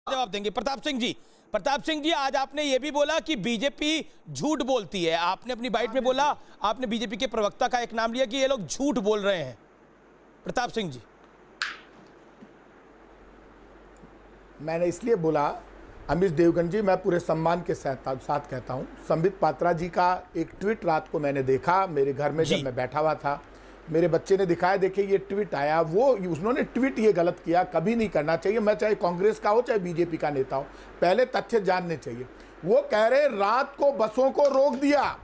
जवाब देंगे। प्रताप सिंह जी, आज आपने ये भी बोला कि बीजेपी झूठ बोलती है। आपने अपनी बाइट में बोला, आपने बीजेपी के प्रवक्ता का एक नाम लिया कि ये लोग झूठ बोल रहे हैं। प्रताप सिंह जी, मैंने इसलिए बोला अमित देवगन जी, मैं पूरे सम्मान के साथ कहता हूं, संबित पात्रा जी का एक ट्वीट रात को मैंने देखा मेरे घर में जब मैं बैठा हुआ था, मेरे बच्चे ने दिखाया, देखिए ये ट्वीट आया, वो उन्होंने ट्वीट ये गलत किया, कभी नहीं करना चाहिए। मैं चाहे कांग्रेस का हो चाहे बीजेपी का नेता हो, पहले तथ्य जानने चाहिए। वो कह रहे रात को बसों को रोक दिया,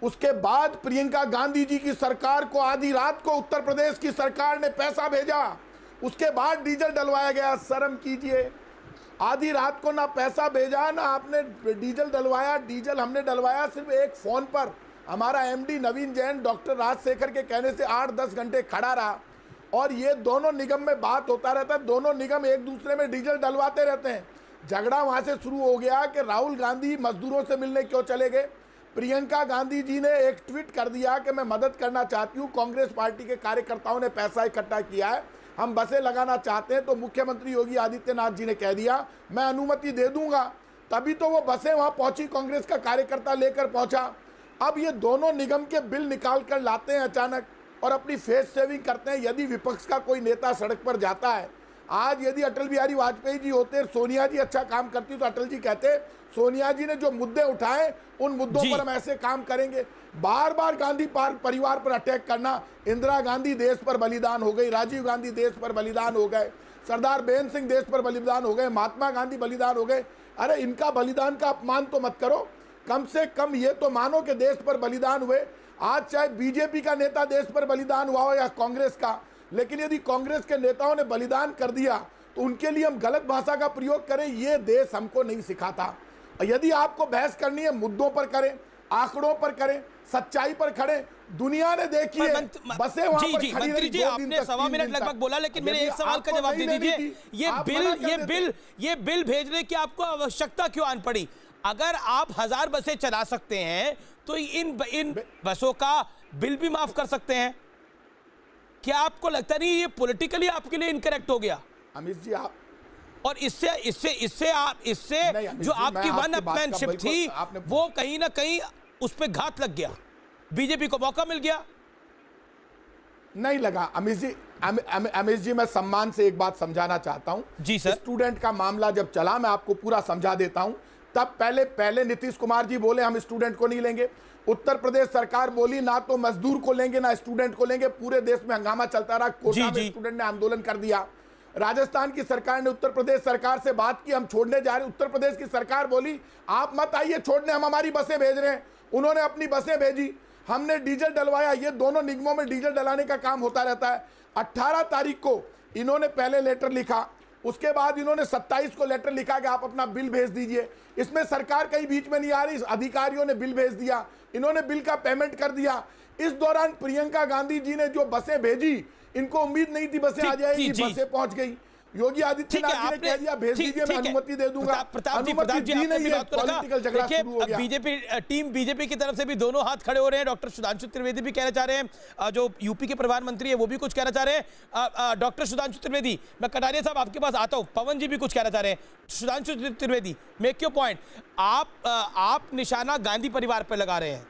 उसके बाद प्रियंका गांधी जी की सरकार को आधी रात को उत्तर प्रदेश की सरकार ने पैसा भेजा, उसके बाद डीजल डलवाया गया। शर्म कीजिए, आधी रात को ना पैसा भेजा ना आपने डीजल डलवाया। डीजल हमने डलवाया सिर्फ एक फोन पर, हमारा एमडी नवीन जैन डॉक्टर राजशेखर के कहने से 8-10 घंटे खड़ा रहा, और ये दोनों निगम में बात होता रहता है, दोनों निगम एक दूसरे में डीजल डलवाते रहते हैं। झगड़ा वहां से शुरू हो गया कि राहुल गांधी मजदूरों से मिलने क्यों चले गए। प्रियंका गांधी जी ने एक ट्वीट कर दिया कि मैं मदद करना चाहती हूँ, कांग्रेस पार्टी के कार्यकर्ताओं ने पैसा इकट्ठा किया है, हम बसें लगाना चाहते हैं। तो मुख्यमंत्री योगी आदित्यनाथ जी ने कह दिया मैं अनुमति दे दूंगा, तभी तो वो बसें वहां पहुंची, कांग्रेस का कार्यकर्ता लेकर पहुंचा। अब ये दोनों निगम के बिल निकाल कर लाते हैं अचानक और अपनी फेस सेविंग करते हैं। यदि विपक्ष का कोई नेता सड़क पर जाता है, आज यदि अटल बिहारी वाजपेयी जी होते, सोनिया जी अच्छा काम करती, तो अटल जी कहते सोनिया जी ने जो मुद्दे उठाए उन मुद्दों पर हम ऐसे काम करेंगे। बार बार गांधी परिवार पर अटैक करना, इंदिरा गांधी देश पर बलिदान हो गई, राजीव गांधी देश पर बलिदान हो गए, सरदार बेन सिंह देश पर बलिदान हो गए, महात्मा गांधी बलिदान हो गए। अरे इनका बलिदान का अपमान तो मत करो, कम से कम ये तो मानो कि देश पर बलिदान हुए। आज चाहे बीजेपी का नेता देश पर बलिदान हुआ हो या कांग्रेस का, लेकिन यदि कांग्रेस के नेताओं ने बलिदान कर दिया तो उनके लिए हम गलत भाषा का प्रयोग करें, ये देश हमको नहीं सिखाता। यदि आपको बहस करनी है, मुद्दों पर करें, आंकड़ों पर करें, सच्चाई पर खड़े। दुनिया ने देखी है बसें वहां पर खड़ी रही। मंत्री जी, आपने 1.25 मिनट लगभग बोला, लेकिन मेरे एक सवाल का जवाब दे दीजिए। ये बिल भेजने की आपको आवश्यकता क्यों आन पड़ी? अगर आप 1000 बसें चला सकते हैं तो इन बसों का बिल भी माफ कर सकते हैं। क्या आपको लगता नहीं ये पॉलिटिकली आपके लिए इनकरेक्ट हो गया? अमित जी, आप और इससे जो आपकी वन अपमैनशिप थी वो कहीं ना कहीं उस पर घात लग गया, बीजेपी को मौका मिल गया। नहीं लगा अमित जी, मैं सम्मान से एक बात समझाना चाहता हूं जी सर। स्टूडेंट का मामला जब चला, मैं आपको पूरा समझा देता हूं, तब पहले नीतीश कुमार जी बोले हम स्टूडेंट को नहीं लेंगे, उत्तर प्रदेश सरकार बोली ना तो मजदूर को लेंगे ना स्टूडेंट को लेंगे, पूरे देश में हंगामा चलता रहा, कोटा में स्टूडेंट ने आंदोलन कर दिया। राजस्थान की सरकार ने उत्तर प्रदेश सरकार से बात की हम छोड़ने जा रहे हैं, उत्तर प्रदेश की सरकार बोली आप मत आइए छोड़ने, हम हमारी बसें भेज रहे हैं। उन्होंने अपनी बसें भेजी, हमने डीजल डलवाया। ये दोनों निगमों में डीजल डलाने का काम होता रहता है। 18 तारीख को इन्होंने पहले लेटर लिखा, उसके बाद इन्होंने 27 को लेटर लिखा कि आप अपना बिल भेज दीजिए। इसमें सरकार कहीं बीच में नहीं आ रही, अधिकारियों ने बिल भेज दिया, इन्होंने बिल का पेमेंट कर दिया। इस दौरान प्रियंका गांधी जी ने जो बसें भेजी, इनको उम्मीद नहीं थी बसें आ जाएगी, बसें पहुंच गई। योगी आदित्यनाथ जी ने कह दिया भेज दीजिए, मैं अनुमति दे दूंगा। प्रताप जी पॉलिटिकल झगड़ा शुरू हो गया। बीजेपी की तरफ से भी दोनों हाथ खड़े हो रहे हैं। डॉक्टर सुधांशु त्रिवेदी भी कहना चाह रहे हैं, जो यूपी के प्रधानमंत्री है वो भी कुछ कहना चाह रहे हैं। डॉक्टर सुधांशु त्रिवेदी, मैं कटारिया साहब आपके पास आता हूं, पवन जी भी कुछ कहना चाह रहे हैं। Sudhanshu Trivedi, make your point. आप निशाना गांधी परिवार पर लगा रहे हैं,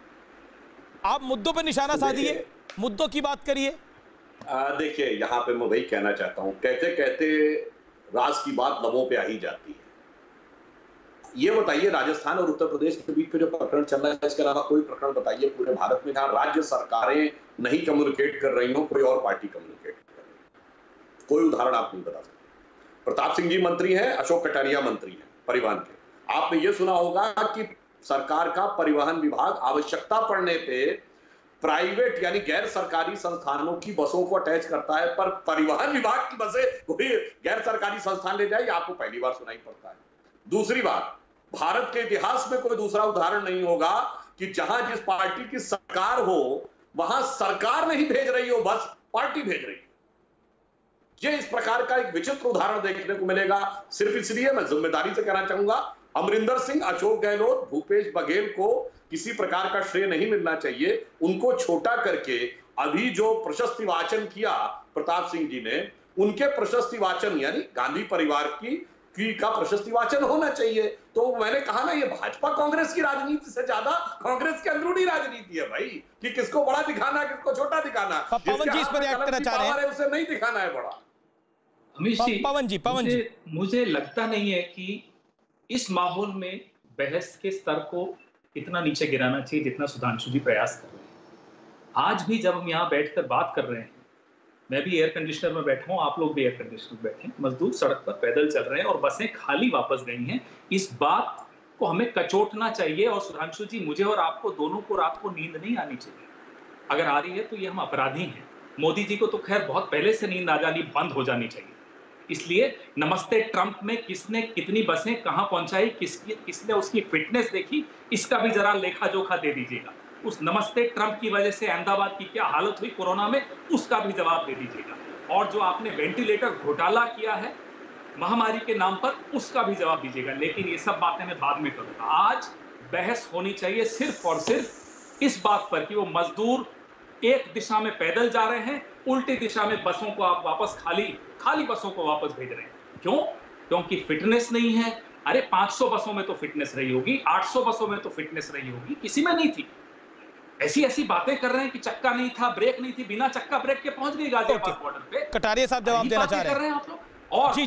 आप मुद्दों पर निशाना साधिए, मुद्दों की बात करिए। देखिए, यहाँ पे मैं वही कहना चाहता हूँ, कहते कहते राज की बात लबों पे आ ही जाती है। ये बताइए, राजस्थान और उत्तर प्रदेश के बीच में जो प्रकरण चल रहा है, इसके अलावा कोई प्रकरण बताइए पूरे भारत में जहां राज्य सरकारें नहीं कम्युनिकेट कर रही हो, कोई और पार्टी कम्युनिकेट कर रही है। कोई उदाहरण आप नहीं बता सकते। प्रताप सिंह जी मंत्री हैं, अशोक कटारिया मंत्री हैं परिवहन के। आपने ये सुना होगा कि सरकार का परिवहन विभाग आवश्यकता पड़ने पे प्राइवेट यानी गैर सरकारी संस्थानों की बसों को अटैच करता है, पर परिवहन विभाग की बसें कोई गैर सरकारी संस्थान ले जाए, आपको पहली बार सुनाई पड़ता है। दूसरी बात, भारत के इतिहास में कोई दूसरा उदाहरण नहीं होगा कि जहां जिस पार्टी की सरकार हो वहां सरकार नहीं भेज रही हो बस, पार्टी भेज रही हो। ये इस प्रकार का एक विचित्र उदाहरण देखने को मिलेगा। सिर्फ इसलिए मैं जिम्मेदारी से कहना चाहूंगा, अमरिंदर सिंह, अशोक गहलोत, भूपेश बघेल को किसी प्रकार का श्रेय नहीं मिलना चाहिए। उनको छोटा करके अभी जो प्रशस्ति वाचन किया प्रताप सिंह जी ने, उनके प्रशस्ति वाचन यानी गांधी परिवार की का प्रशस्ति वाचन होना चाहिए। तो मैंने कहा ना, ये भाजपा कांग्रेस की राजनीति से ज्यादा कांग्रेस की अंदरूनी राजनीति है भाई, कि किसको बड़ा दिखाना, किसको छोटा दिखाना। पवन जी इस पर रिएक्ट करना चाह रहे हैं, उसे नहीं दिखाना है बड़ा। अमीश जी, पवन जी मुझे लगता नहीं है कि इस माहौल में बहस के स्तर को इतना नीचे गिराना चाहिए जितना सुधांशु जी प्रयास कर रहे हैं। आज भी जब हम यहाँ बैठकर बात कर रहे हैं, मैं भी एयर कंडीशनर में बैठा हूं, आप लोग भी एयर कंडीशनर में बैठे हैं, मजदूर सड़क पर पैदल चल रहे हैं और बसें खाली वापस गई हैं। इस बात को हमें कचोटना चाहिए। और सुधांशु जी, मुझे और आपको दोनों को रात को नींद नहीं आनी चाहिए। अगर आ रही है तो ये हम अपराधी हैं। मोदी जी को तो खैर बहुत पहले से नींद आ जानी बंद हो जानी चाहिए। इसलिए नमस्ते ट्रंप में किसने कितनी बसें कहां पहुंचाई, किसने उसकी फिटनेस देखी, इसका भी जरा लेखा जोखा दे दीजिएगा। उस नमस्ते ट्रंप की वजह से अहमदाबाद की क्या हालत हुई कोरोना में, उसका भी जवाब दे दीजिएगा। और जो आपने वेंटिलेटर घोटाला किया है महामारी के नाम पर, उसका भी जवाब दीजिएगा। लेकिन ये सब बातें मैं बाद में करूंगा। आज बहस होनी चाहिए सिर्फ और सिर्फ इस बात पर कि वो मजदूर एक दिशा में पैदल जा रहे हैं, उल्टी दिशा में बसों को आप वापस खाली बसों को वापस भेज रहे हैं। क्यों? क्योंकि फिटनेस नहीं है। अरे 500 बसों में तो फिटनेस रही होगी, 800 बसों में तो फिटनेस रही होगी, किसी में नहीं थी। ऐसी बातें कर रहे हैं कि चक्का नहीं था, ब्रेक नहीं थी, बिना चक्का ब्रेक के पहुंच गई गाजियाबाद बॉर्डर पे। कटारिया साहब जवाब देना चाह रहे हैं आप लोग। और जी